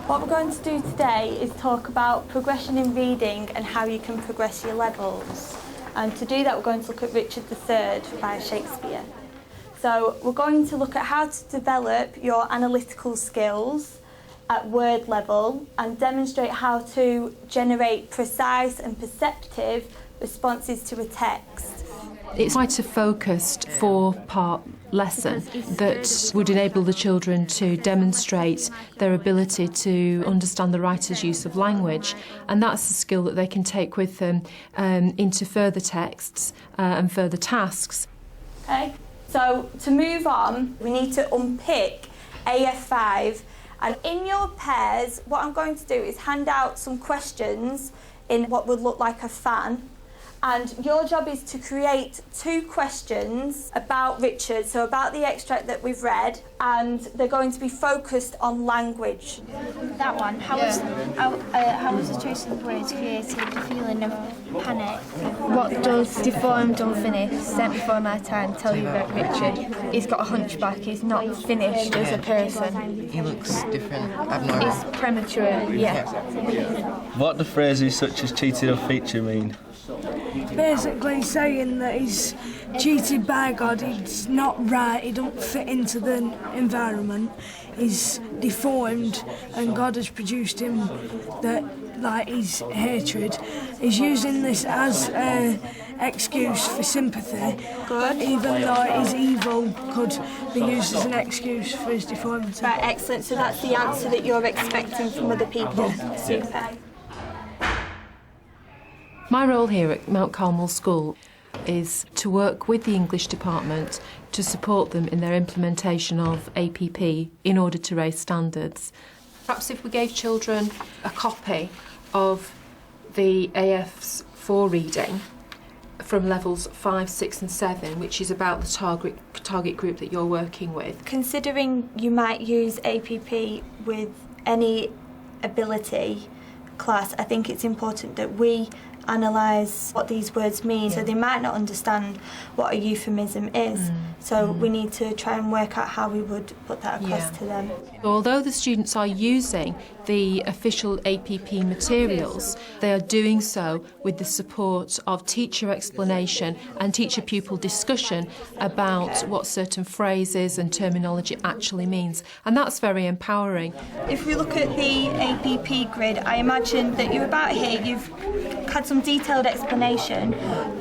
What we're going to do today is talk about progression in reading and how you can progress your levels. And to do that, we're going to look at Richard III by Shakespeare. So we're going to look at how to develop your analytical skills at word level and demonstrate how to generate precise and perceptive responses to a text. It's quite a focused four-part lesson that would enable the children to demonstrate their ability to understand the writer's use of language, and that's a skill that they can take with them into further texts and further tasks. Okay, so to move on, we need to unpick AF5, and in your pairs, what I'm going to do is hand out some questions in what would look like a fan. And your job is to create 2 questions about Richard, so about the extract that we've read, and they're going to be focused on language. That one, how was the choice of words created the feeling of panic? What does deformed, unfinished, sent before my time tell you about Richard? He's got a hunchback, he's not finished as a person. He looks different, abnormal. He's premature, yeah. What do phrases such as cheated or feature mean? Basically saying that he's cheated by God, he's not right, he don't fit into the environment, he's deformed and God has produced him that, like, he's hatred. He's using this as an excuse for sympathy. Good. Even though he's evil, could be used as an excuse for his deformity. Right, excellent. So that's the answer that you're expecting from other people. Yeah. Super. My role here at Mount Carmel School is to work with the English department to support them in their implementation of APP in order to raise standards. Perhaps if we gave children a copy of the AF4 reading from levels 5, 6 and 7, which is about the target group that you're working with. Considering you might use APP with any ability class, I think it's important that we analyse what these words mean. So they might not understand what a euphemism is. So we need to try and work out how we would put that across to them. Although the students are using the official APP materials, they are doing so with the support of teacher explanation and teacher-pupil discussion about what certain phrases and terminology actually means. And that's very empowering. If we look at the APP grid, I imagine that you're about here, you've had some detailed explanation,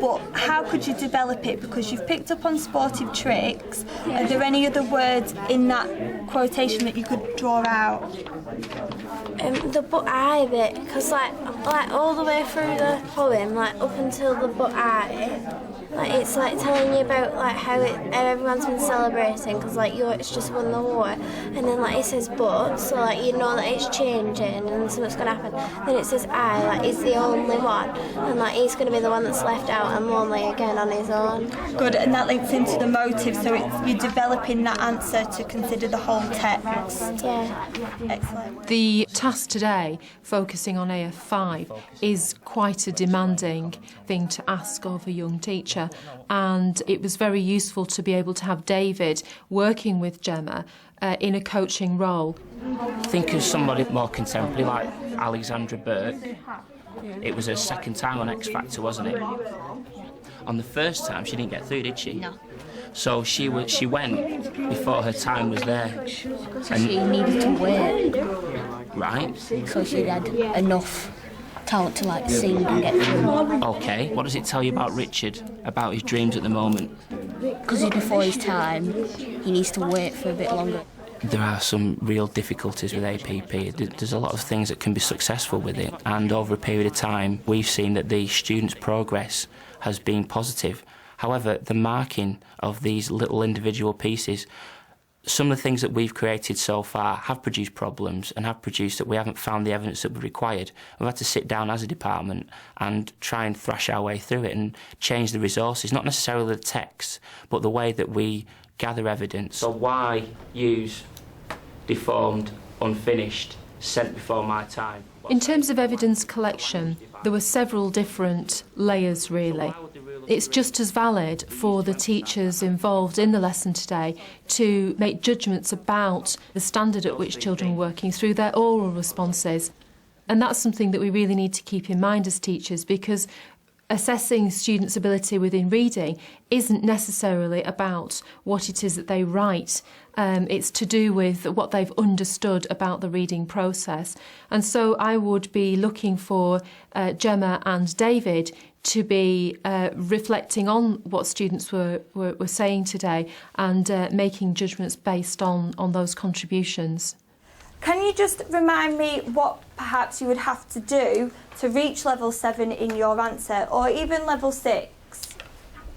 but how could you develop it? Because you've picked up on sportive tricks. Are there any other words in that quotation that you could draw out? The but I bit, because like all the way through the poem, like up until the but I, like it's like telling you about like how everyone's been celebrating because like York's just won the war, and then like it says but, so like you know that it's changing and something's gonna happen. Then it says I, like he's the only one, and like he's gonna be the one that's left out and lonely again on his own. Good, and that links into the motive, so you're developing that answer to consider the whole text. Yeah. Excellent. The task today, focusing on AF5, is quite a demanding thing to ask of a young teacher, and it was very useful to be able to have David working with Gemma in a coaching role. Think of somebody more contemporary like Alexandra Burke. It was her second time on X Factor, wasn't it? On the first time, she didn't get through, did she? No. So she went before her time was there. So she needed to wait. Right. So she had enough talent to like sing and get through. Okay. What does it tell you about Richard, about his dreams at the moment? Because he's before his time, he needs to wait for a bit longer. There are some real difficulties with APP. There's a lot of things that can be successful with it, and over a period of time we've seen that the students' progress has been positive. However, the marking of these little individual pieces, some of the things that we've created so far have produced problems and have produced that we haven't found the evidence that we required. We've had to sit down as a department and try and thrash our way through it and change the resources, not necessarily the text, but the way that we gather evidence. So why use deformed, unfinished, sent before my time? In terms of evidence collection, there were several different layers really. It's just as valid for the teachers involved in the lesson today to make judgments about the standard at which children are working through their oral responses. And that's something that we really need to keep in mind as teachers, because assessing students' ability within reading isn't necessarily about what it is that they write. It's to do with what they've understood about the reading process. And so I would be looking for Gemma and David to be reflecting on what students were saying today and making judgments based on those contributions. Can you just remind me what perhaps you would have to do to reach level 7 in your answer, or even level 6?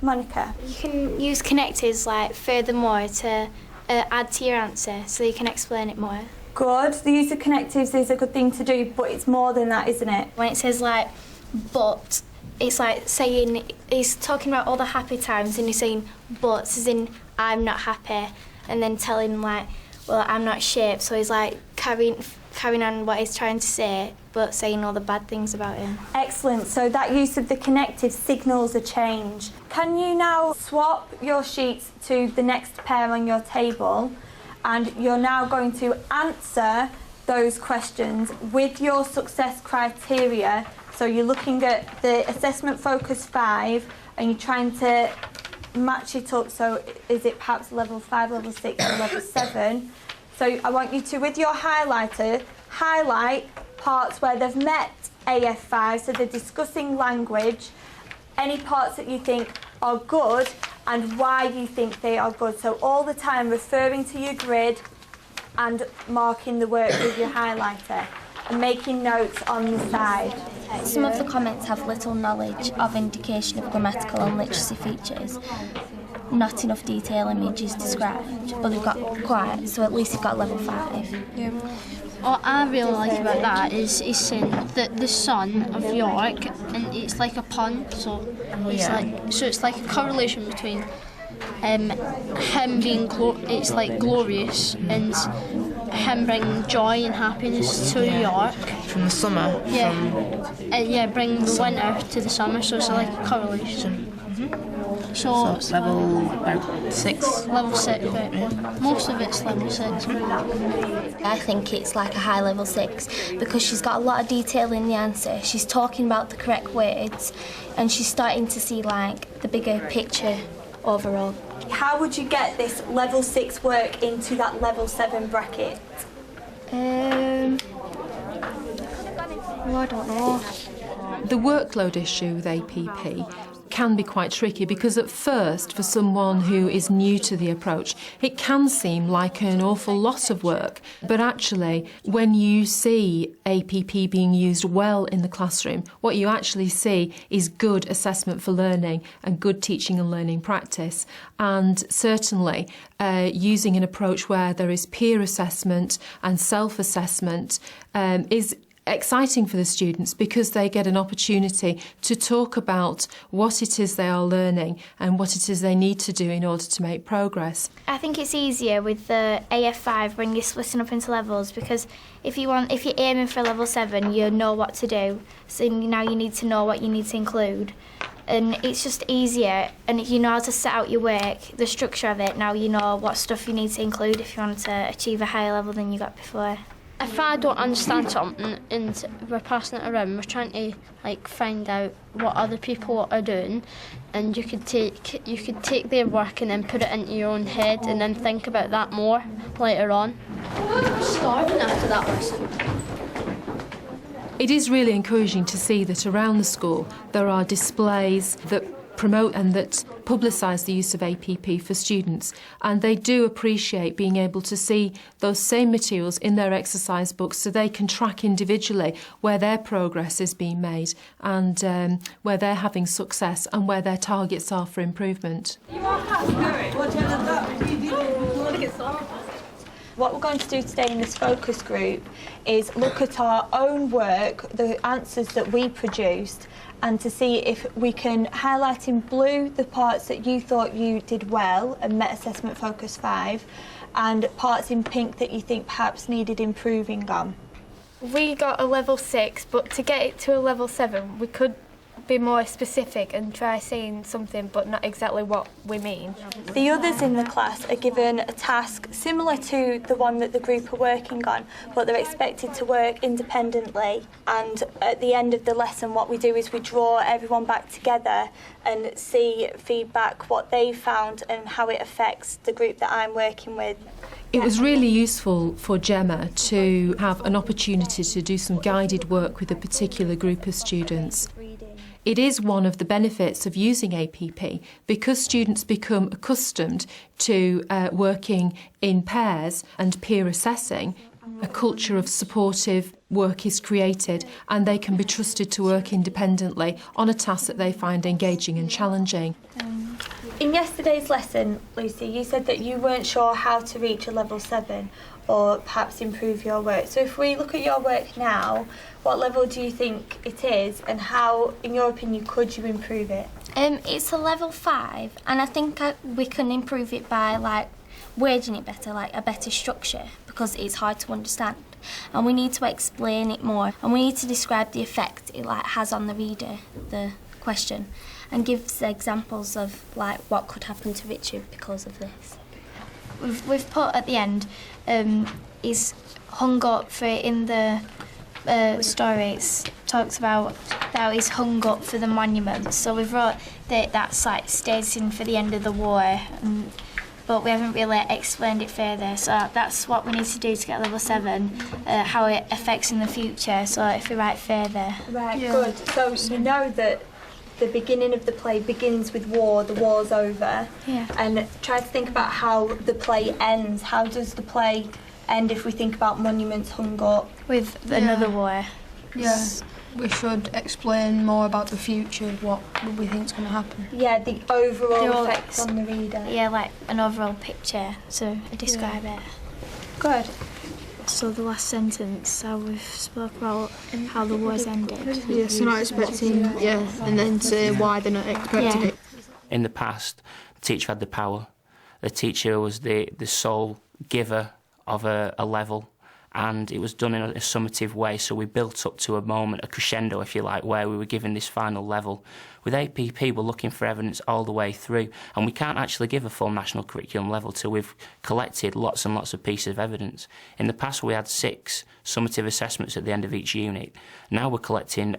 Monica? You can use connectors like furthermore to add to your answer so you can explain it more. Good. The use of connectives is a good thing to do, but it's more than that, isn't it? When it says like but, it's like saying, he's talking about all the happy times and he's saying but, as in I'm not happy, and then telling like, well, I'm not shaped, so he's like carrying on what he's trying to say, but saying all the bad things about him. Excellent. So that use of the connective signals a change. Can you now swap your sheets to the next pair on your table, and you're now going to answer those questions with your success criteria. So you're looking at the assessment focus 5 and you're trying to match it up, so is it perhaps level 5, level 6 or level 7? So I want you to, with your highlighter, highlight parts where they've met AF5, so they're discussing language, any parts that you think are good and why you think they are good. So all the time referring to your grid and marking the work with your highlighter and making notes on the side. Some of the comments have little knowledge of indication of grammatical and literacy features. Not enough detail image is described, but they've got quite, so at least you've got level 5. Yeah. What I really like about that is he's saying that the son of York, and it's like a pun, so it's like a correlation between him being it's like glorious and him bringing joy and happiness to York from the summer. Yeah, and bring the winter to the summer, so it's like a correlation. So it's level about 6. Level 6, right? Yeah. Most of it's level 6. I think it's like a high level 6 because she's got a lot of detail in the answer. She's talking about the correct words, and she's starting to see like the bigger picture overall. How would you get this level 6 work into that level 7 bracket? I don't know. The workload issue with APP can be quite tricky because at first, for someone who is new to the approach, it can seem like an awful lot of work. But actually, when you see APP being used well in the classroom, what you actually see is good assessment for learning and good teaching and learning practice. And certainly, using an approach where there is peer assessment and self-assessment is exciting for the students because they get an opportunity to talk about what it is they are learning and what it is they need to do in order to make progress. I think it's easier with the AF5 when you're splitting up into levels, because if you're aiming for level 7, you know what to do. So now you need to know what you need to include. And it's just easier, and you know how to set out your work, the structure of it. Now you know what stuff you need to include if you want to achieve a higher level than you got before. If I don't understand something and we're passing it around, we're trying to find out what other people are doing, and you could take their work and then put it into your own head and then think about that more later on. Starving after that lesson. It is really encouraging to see that around the school there are displays that promote and that publicise the use of APP for students, and they do appreciate being able to see those same materials in their exercise books so they can track individually where their progress is being made and where they're having success and where their targets are for improvement. What we're going to do today in this focus group is look at our own work, the answers that we produced, and to see if we can highlight in blue the parts that you thought you did well and met assessment focus 5, and parts in pink that you think perhaps needed improving on. We got a level 6, but to get it to a level 7, we could be more specific and try saying something but not exactly what we mean. The others in the class are given a task similar to the one that the group are working on, but they're expected to work independently, and at the end of the lesson what we do is we draw everyone back together and see feedback, what they found and how it affects the group that I'm working with. It was really useful for Gemma to have an opportunity to do some guided work with a particular group of students. It is one of the benefits of using APP because students become accustomed to working in pairs and peer assessing. A culture of supportive work is created and they can be trusted to work independently on a task that they find engaging and challenging. In yesterday's lesson, Lucy, you said that you weren't sure how to reach a level 7 or perhaps improve your work. So if we look at your work now, what level do you think it is and how, in your opinion, could you improve it? It's a level 5 and I think we can improve it by wording it better, a better structure, because it's hard to understand. And we need to explain it more and we need to describe the effect it has on the reader, the question, and give examples of what could happen to Richard because of this. We've put at the end, he's hung up for in the story. It talks about how he's hung up for the monument. So we've wrote that stays in for the end of the war, but we haven't really explained it further. So that's what we need to do to get level 7, how it affects in the future. So if we write further. Right, good. So you know that the beginning of the play begins with war, the war's over. Yeah. And try to think about how the play ends. How does the play end if we think about monuments hung up? With another war. Yeah, we should explain more about the future, what we think is going to happen. Yeah, the overall effects on the reader. Yeah, an overall picture, so describe it. Good. So the last sentence, how we've spoke about how the war's ended. Yes, they're not expecting, and then say why they're not expecting it. In the past, the teacher had the power. The teacher was the sole giver of a level, and it was done in a summative way, so we built up to a moment, a crescendo, if you like, where we were given this final level. With APP, we're looking for evidence all the way through, and we can't actually give a full national curriculum level till we've collected lots and lots of pieces of evidence. In the past, we had 6 summative assessments at the end of each unit. Now we're collecting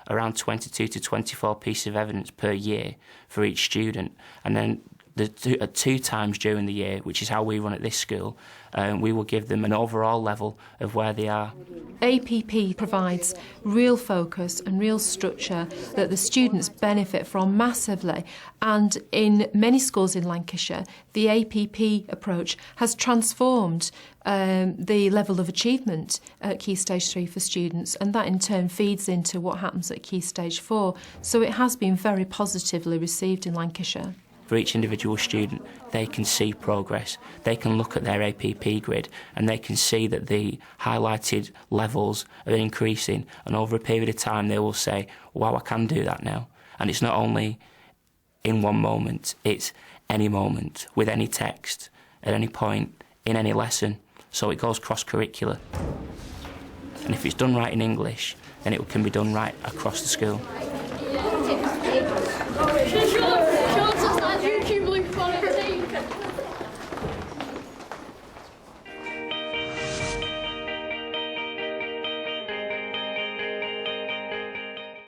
around 22 to 24 pieces of evidence per year for each student, and then at 2 times during the year, which is how we run at this school, we will give them an overall level of where they are. APP provides real focus and real structure that the students benefit from massively, and in many schools in Lancashire the APP approach has transformed the level of achievement at Key Stage 3 for students, and that in turn feeds into what happens at Key Stage 4, so it has been very positively received in Lancashire. For each individual student, they can see progress. They can look at their APP grid and they can see that the highlighted levels are increasing, and over a period of time they will say, wow, I can do that now. And it's not only in one moment, it's any moment, with any text, at any point, in any lesson. So it goes cross-curricular. And if it's done right in English, then it can be done right across the school. Show us that YouTube